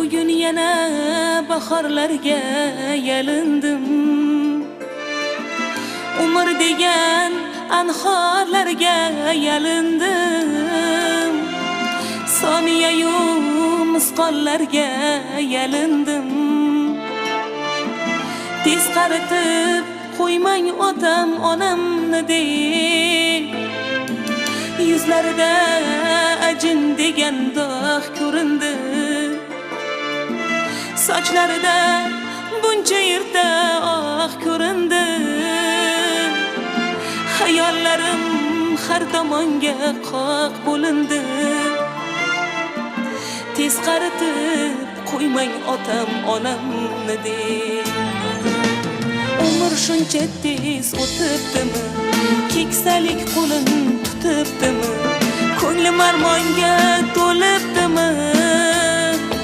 bugun yana bahorlarga yalindim. Umr degan anhorlarga yalindim. Soniyayu misqollarga yalindim. Tez qaritib qo'ymang otam onamni deb. Yuzlarida ajin degan dog' ko'rindi. Sochlarida buncha yerda oq ko'rindi. Hayollarim har tomonga qoq bo'lindi. Tez qaritib qo'ymang otam onamni deb. Umr shuncha tez o'tibdimi? Keksalik qo'lin tutibdimi? Ko'nglim armonga to'libdimi?